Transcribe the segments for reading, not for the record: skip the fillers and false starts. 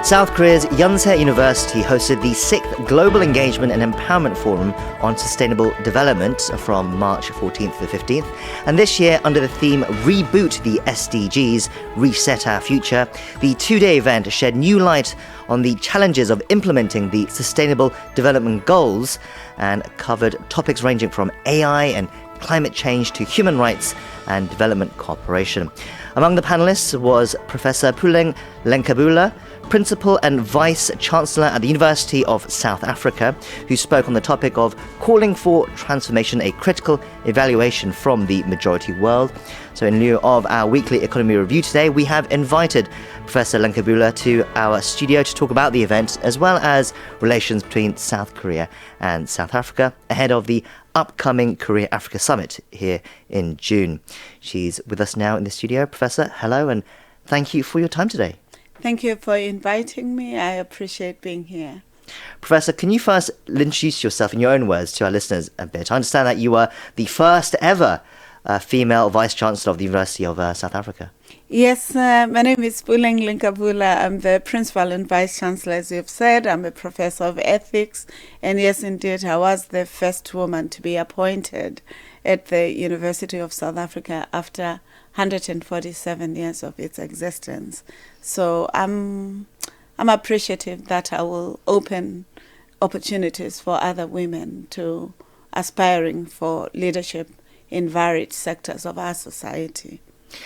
South Korea's Yonsei University hosted the 6th Global Engagement and Empowerment Forum on Sustainable Development from March 14th to the 15th. And this year, under the theme Reboot the SDGs, Reset Our Future, the two-day event shed new light on the challenges of implementing the Sustainable Development Goals and covered topics ranging from AI and climate change to human rights and development cooperation. Among the panelists was Professor Puleng LenkaBula, Principal and Vice-Chancellor at the University of South Africa, who spoke on the topic of calling for transformation, a critical evaluation from the majority world. So in lieu of our weekly economy review today, we have invited Professor LenkaBula to our studio to talk about the event, as well as relations between South Korea and South Africa ahead of the upcoming Korea-Africa Summit here in June. She's with us now in the studio. Professor, hello, and thank you for your time today. Thank you for inviting me. I appreciate being here. Professor, can you first introduce yourself in your own words to our listeners a bit? I understand that you were the first ever female Vice-Chancellor of the University of South Africa. Yes, my name is Puleng LenkaBula. I'm the Principal and Vice-Chancellor, as you've said. I'm a Professor of Ethics. And yes, indeed, I was the first woman to be appointed at the University of South Africa after 147 years of its existence. So I'm appreciative that I will open opportunities for other women to aspiring for leadership in varied sectors of our society.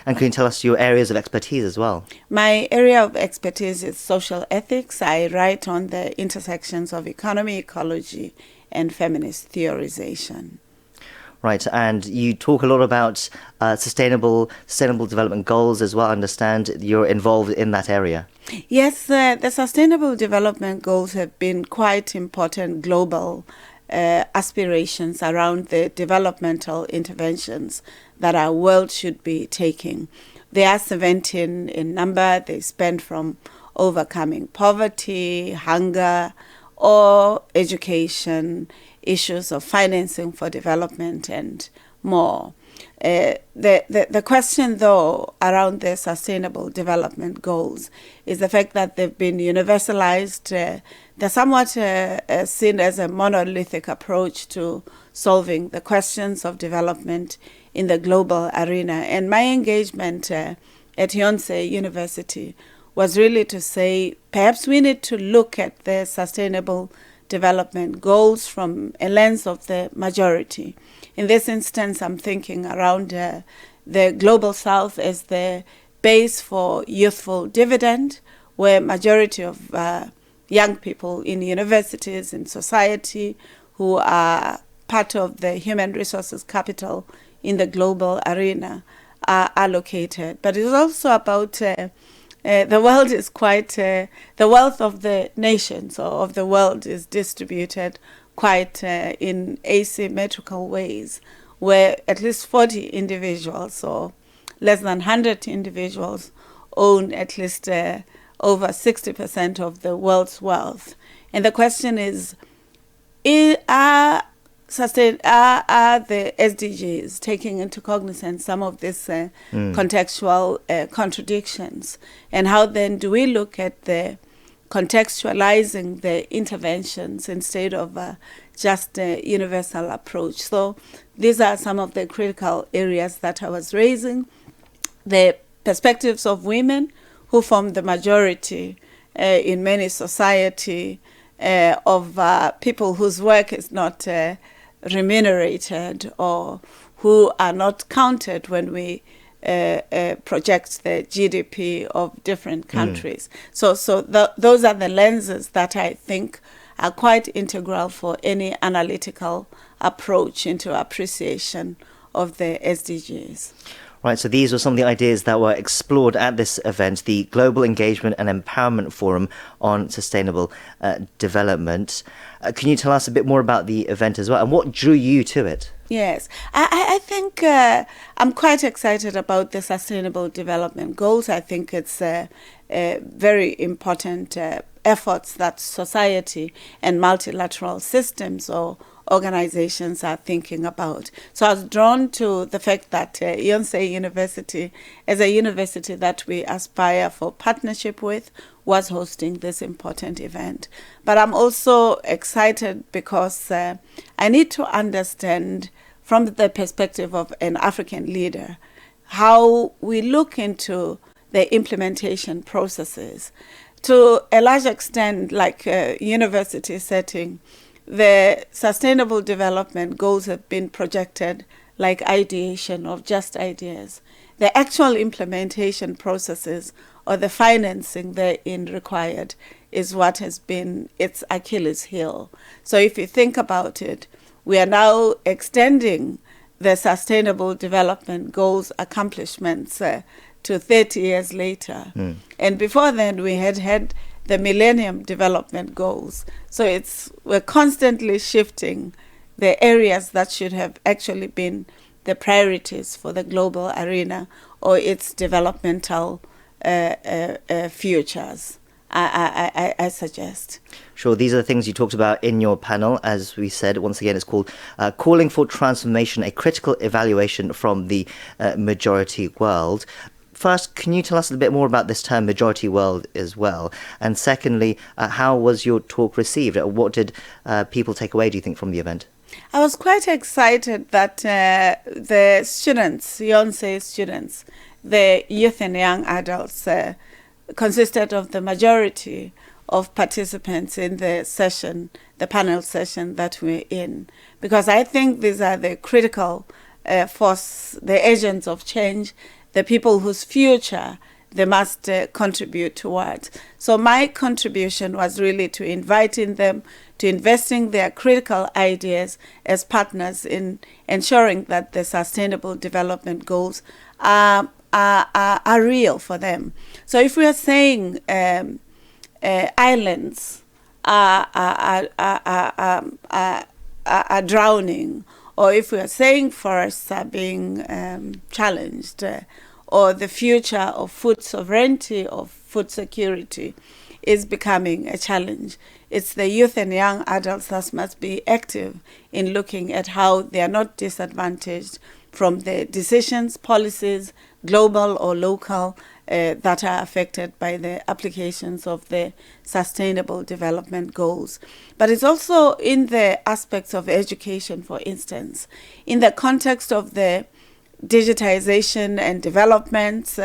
And can you tell us your areas of expertise as well? My area of expertise is social ethics. I write on the intersections of economy, ecology, and feminist theorization. Right, and you talk a lot about sustainable development goals as well. I understand you're involved in that area. Yes, the sustainable development goals have been quite important global aspirations around the developmental interventions that our world should be taking. They are 17 in number. They span from overcoming poverty, hunger, or education, issues of financing for development, and more. The question, though, around the sustainable development goals is the fact that they've been universalized. They're somewhat seen as a monolithic approach to solving the questions of development in the global arena. And my engagement at Yonsei University was really to say, perhaps we need to look at the sustainable development goals from a lens of the majority. In this instance, I'm thinking around the Global South as the base for youthful dividend, where majority of young people in universities, in society, who are part of the human resources capital in the global arena are allocated. But it's also about the world is quite, the wealth of the nations or of the world is distributed quite in asymmetrical ways, where at least 40 individuals or less than 100 individuals own at least over 60% of the world's wealth. And the question is, are the SDGs taking into cognizance some of these contextual contradictions? And how then do we look at the contextualizing the interventions instead of just a universal approach? So these are some of the critical areas that I was raising. The perspectives of women who form the majority in many society of people whose work is not remunerated or who are not counted when we project the GDP of different countries. So those are the lenses that I think are quite integral for any analytical approach into appreciation of the SDGs. Right, so these were some of the ideas that were explored at this event, the Global Engagement and Empowerment Forum on Sustainable Development. Can you tell us a bit more about the event as well, and what drew you to it? Yes, I think I'm quite excited about the Sustainable Development Goals. I think it's very important efforts that society and multilateral systems or organizations are thinking about. So I was drawn to the fact that Yonsei University, as a university that we aspire for partnership with, was hosting this important event. But I'm also excited because I need to understand from the perspective of an African leader how we look into the implementation processes. To a large extent, like a university setting, the Sustainable Development Goals have been projected like ideation of just ideas. The actual implementation processes or the financing therein required is what has been its Achilles heel. So if you think about it, we are now extending the Sustainable Development Goals accomplishments to 30 years later. And before then, we had the Millennium Development Goals. So we're constantly shifting the areas that should have actually been the priorities for the global arena or its developmental futures, I suggest. Sure, these are the things you talked about in your panel. As we said, once again, it's called Calling for Transformation, a Critical Evaluation from the Majority World. First, can you tell us a bit more about this term majority world as well? And secondly, how was your talk received? What did people take away, do you think, from the event? I was quite excited that the students, Yonsei students, the youth and young adults, consisted of the majority of participants in the session, the panel session that we're in. Because I think these are the critical force, the agents of change, the people whose future they must contribute towards. So my contribution was really to inviting them to investing their critical ideas as partners in ensuring that the Sustainable Development Goals are real for them. So if we are saying islands are drowning, or if we are saying forests are being challenged, or the future of food sovereignty, of food security is becoming a challenge, it's the youth and young adults that must be active in looking at how they are not disadvantaged from the decisions, policies, global or local, that are affected by the applications of the Sustainable Development Goals. But it's also in the aspects of education, for instance, in the context of the digitization and development,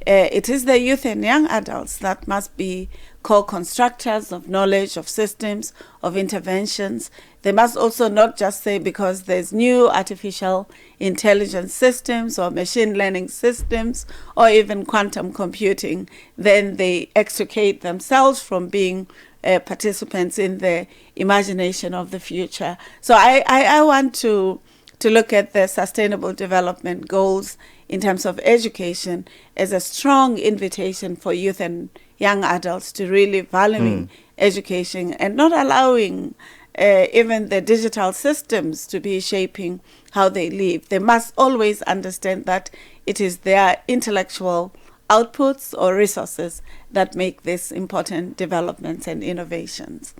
it is the youth and young adults that must be co-constructors of knowledge, of systems, of interventions. They must also not just say because there's new artificial intelligence systems or machine learning systems or even quantum computing, then they extricate themselves from being participants in the imagination of the future. So I want to look at the Sustainable Development Goals in terms of education as a strong invitation for youth and young adults to really valuing education and not allowing even the digital systems to be shaping how they live. They must always understand that it is their intellectual outputs or resources that make these important developments and innovations.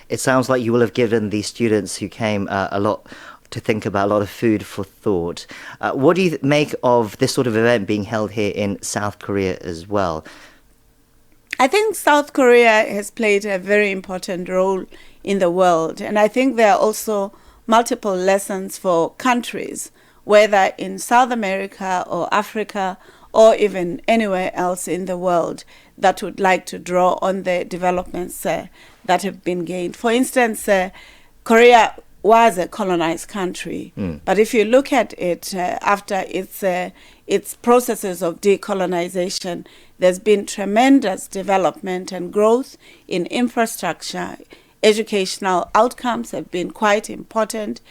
It sounds like you will have given the students who came a lot to think about, a lot of food for thought. What do you make of this sort of event being held here in South Korea as well? I think South Korea has played a very important role in the world. And I think there are also multiple lessons for countries, whether in South America or Africa or even anywhere else in the world, that would like to draw on the developments that have been gained. For instance, Korea was a colonized country, but if you look at it after its processes of decolonization, there's been tremendous development and growth in infrastructure. Educational outcomes have been quite important.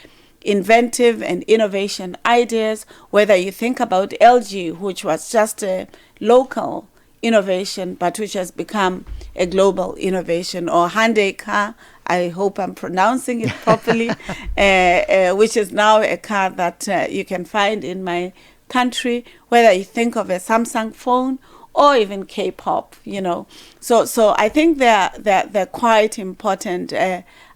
Inventive and innovation ideas, whether you think about LG, which was just a local innovation, but which has become a global innovation, or Hyundai car, I hope I'm pronouncing it properly, which is now a car that you can find in my country, whether you think of a Samsung phone or even K-pop, you know. So I think they're quite important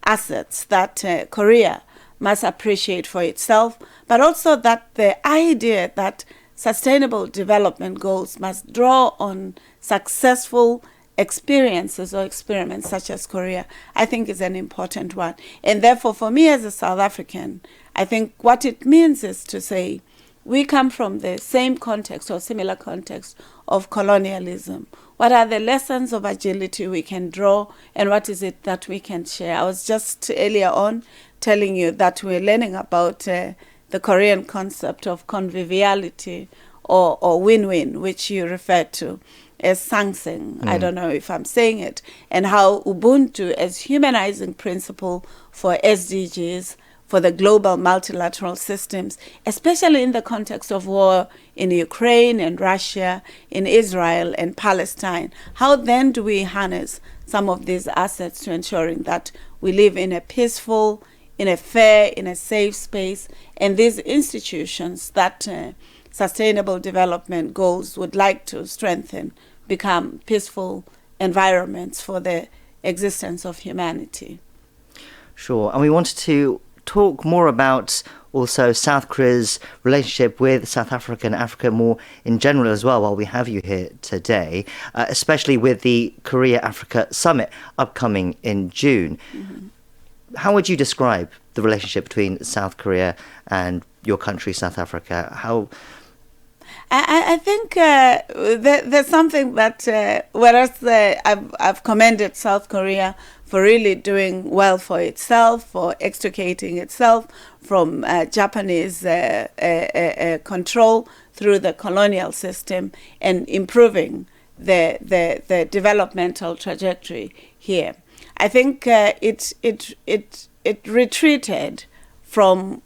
assets that Korea must appreciate for itself, but also that the idea that sustainable development goals must draw on successful experiences or experiments such as Korea, I think is an important one. And therefore, for me as a South African, I think what it means is to say we come from the same context or similar context of colonialism. What are the lessons of agility we can draw, and what is it that we can share? I was just earlier on telling you that we're learning about the Korean concept of conviviality or win-win, which you refer to as sangseng. I don't know if I'm saying it, and how Ubuntu as humanizing principle for SDGs, for the global multilateral systems, especially in the context of war in Ukraine and Russia, in Israel and Palestine. How then do we harness some of these assets to ensuring that we live in a peaceful, in a fair, in a safe space, and these institutions that sustainable development goals would like to strengthen become peaceful environments for the existence of humanity. Sure, and we wanted to talk more about also South Korea's relationship with South Africa and Africa more in general as well while we have you here today, especially with the Korea-Africa Summit upcoming in June. How would you describe the relationship between South Korea and your country, South Africa? I think there's something that, whereas I've commended South Korea for really doing well for itself, for extricating itself from Japanese control through the colonial system and improving the developmental trajectory here. I think it retreated from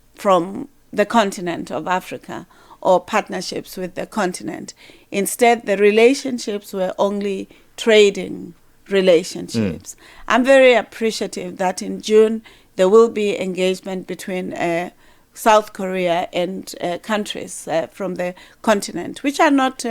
the continent of Africa or partnerships with the continent. Instead, the relationships were only trading relationships. I'm very appreciative that in June there will be engagement between South Korea and countries from the continent, which are not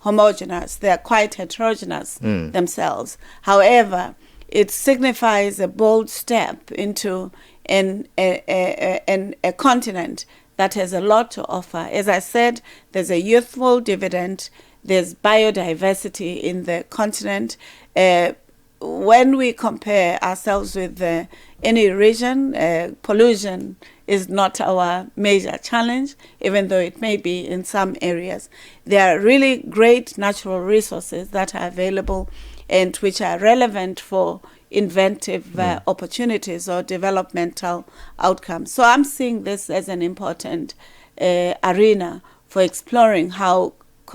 homogeneous. They are quite heterogeneous themselves. However, it signifies a bold step into a continent that has a lot to offer. As I said, there's a youthful dividend, there's biodiversity in the continent. When we compare ourselves with any region, pollution is not our major challenge, even though it may be in some areas. There are really great natural resources that are available and which are relevant for inventive opportunities or developmental outcomes. So I'm seeing this as an important arena for exploring how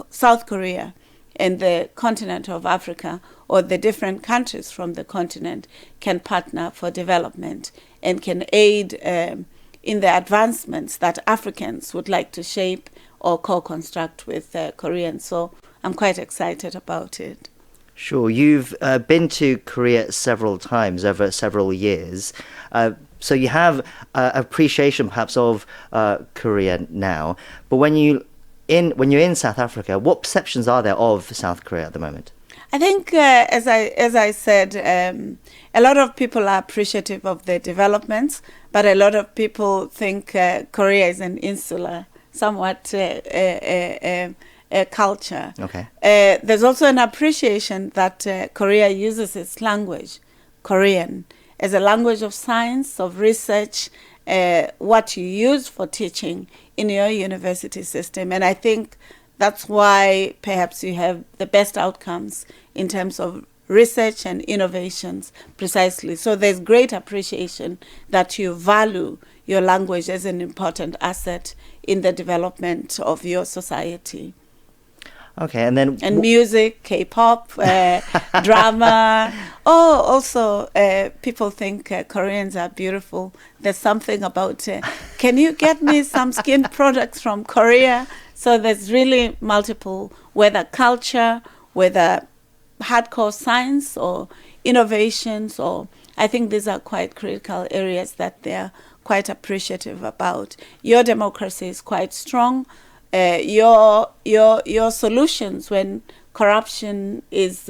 South Korea and the continent of Africa, or the different countries from the continent, can partner for development and can aid in the advancements that Africans would like to shape or co-construct with Koreans. So I'm quite excited about it. Sure. You've been to Korea several times over several years. So you have appreciation perhaps of Korea now. But when you're in South Africa, what perceptions are there of South Korea at the moment? I think, as I said, a lot of people are appreciative of the developments, but a lot of people think Korea is an insular, somewhat culture. Okay. There's also an appreciation that Korea uses its language, Korean, as a language of science, of research, what you use for teaching in your university system. And I think that's why perhaps you have the best outcomes in terms of research and innovations, precisely. So there's great appreciation that you value your language as an important asset in the development of your society. Okay, and then... And music, K-pop, drama. Oh, also, people think Koreans are beautiful. There's something about, can you get me some skin products from Korea? So there's really multiple, whether culture, whether hardcore science or innovations, or I think these are quite critical areas that they're quite appreciative about. Your democracy is quite strong. Your solutions when corruption is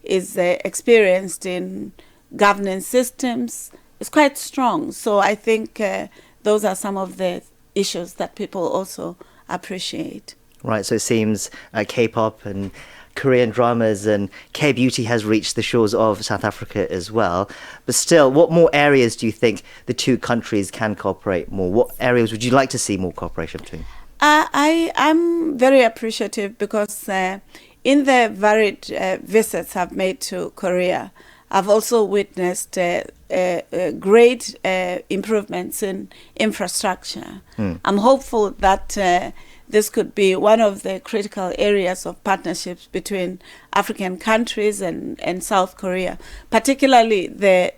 experienced in governance systems is quite strong. So I think those are some of the issues that people also appreciate. Right, so it seems K-pop and Korean dramas and K-beauty has reached the shores of South Africa as well. But still, what more areas do you think the two countries can cooperate more? What areas would you like to see more cooperation between? I'm very appreciative because in the varied visits I've made to Korea, I've also witnessed great improvements in infrastructure. I'm hopeful that this could be one of the critical areas of partnerships between African countries and South Korea, particularly the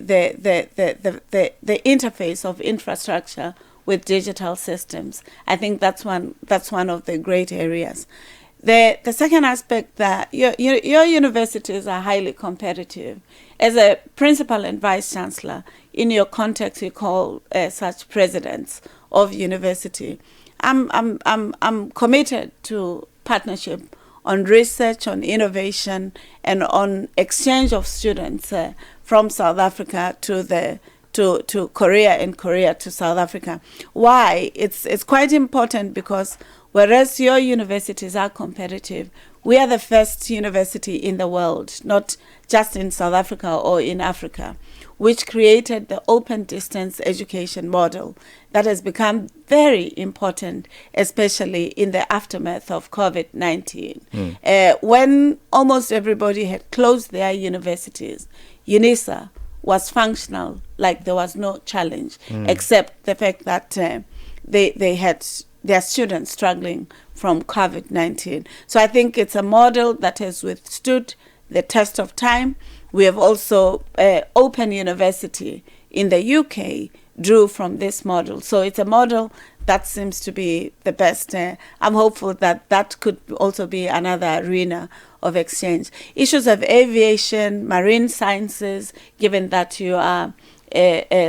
interface of infrastructure with digital systems. I think that's one of the great areas. The second aspect, that your universities are highly competitive. As a principal and vice-chancellor, in your context, you call such presidents of university. I'm committed to partnership on research, on innovation, and on exchange of students from South Africa to Korea and Korea to South Africa. Why? It's quite important because whereas your universities are competitive, we are the first university in the world, not just in South Africa or in Africa, which created the open distance education model that has become very important, especially in the aftermath of COVID-19. When almost everybody had closed their universities, UNISA was functional, like there was no challenge, except the fact that they had their students struggling from COVID-19. So I think it's a model that has withstood the test of time. We have also Open University in the UK drew from this model. So it's a model that seems to be the best. I'm hopeful that that could also be another arena of exchange. Issues of aviation, marine sciences, given that you are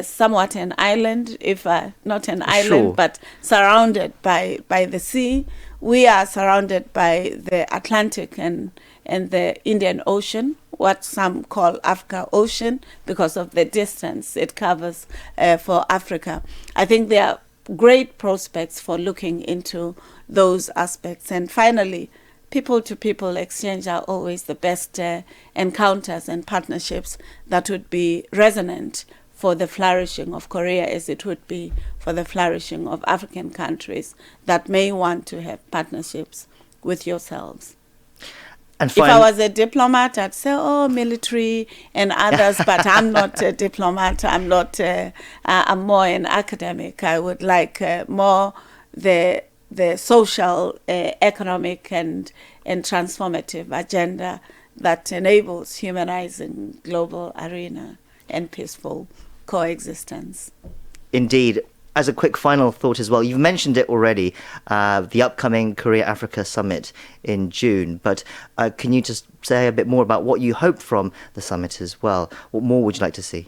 somewhat an island, if not an island, Sure, but surrounded by the sea. We are surrounded by the Atlantic and the Indian Ocean, what some call Africa Ocean, because of the distance it covers for Africa. I think there are great prospects for looking into those aspects. And finally, people-to-people exchange are always the best encounters and partnerships that would be resonant for the flourishing of Korea, as it would be for the flourishing of African countries that may want to have partnerships with yourselves. And If I was a diplomat, I'd say, oh, military and others, but I'm not a diplomat. I'm more an academic. I would like more the social, economic, and transformative agenda that enables humanizing global arena and peaceful coexistence. Indeed. As a quick final thought as well, you've mentioned it already, the upcoming Korea-Africa Summit in June, but can you just say a bit more about what you hope from the summit as well? What more would you like to see?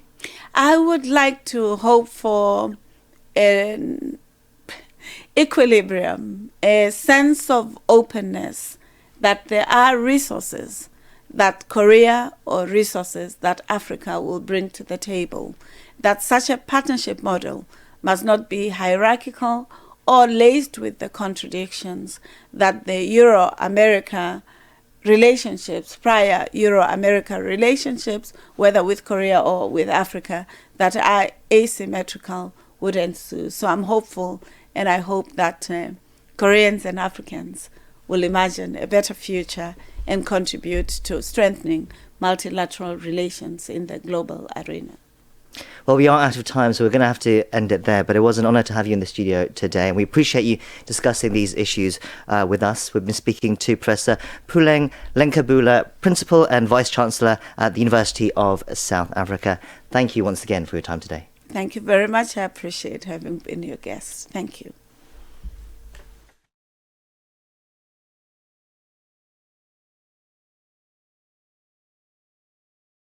I would like to hope for an equilibrium, a sense of openness, that there are resources that Korea or resources that Africa will bring to the table, that such a partnership model must not be hierarchical or laced with the contradictions that the Euro-America relationships, prior Euro-America relationships, whether with Korea or with Africa, that are asymmetrical would ensue. So I'm hopeful, and I hope that Koreans and Africans will imagine a better future and contribute to strengthening multilateral relations in the global arena. Well, we are out of time, so we're going to have to end it there. But it was an honour to have you in the studio today, and we appreciate you discussing these issues with us. We've been speaking to Professor Puleng LenkaBula, Principal and Vice-Chancellor at the University of South Africa. Thank you once again for your time today. Thank you very much. I appreciate having been your guest. Thank you.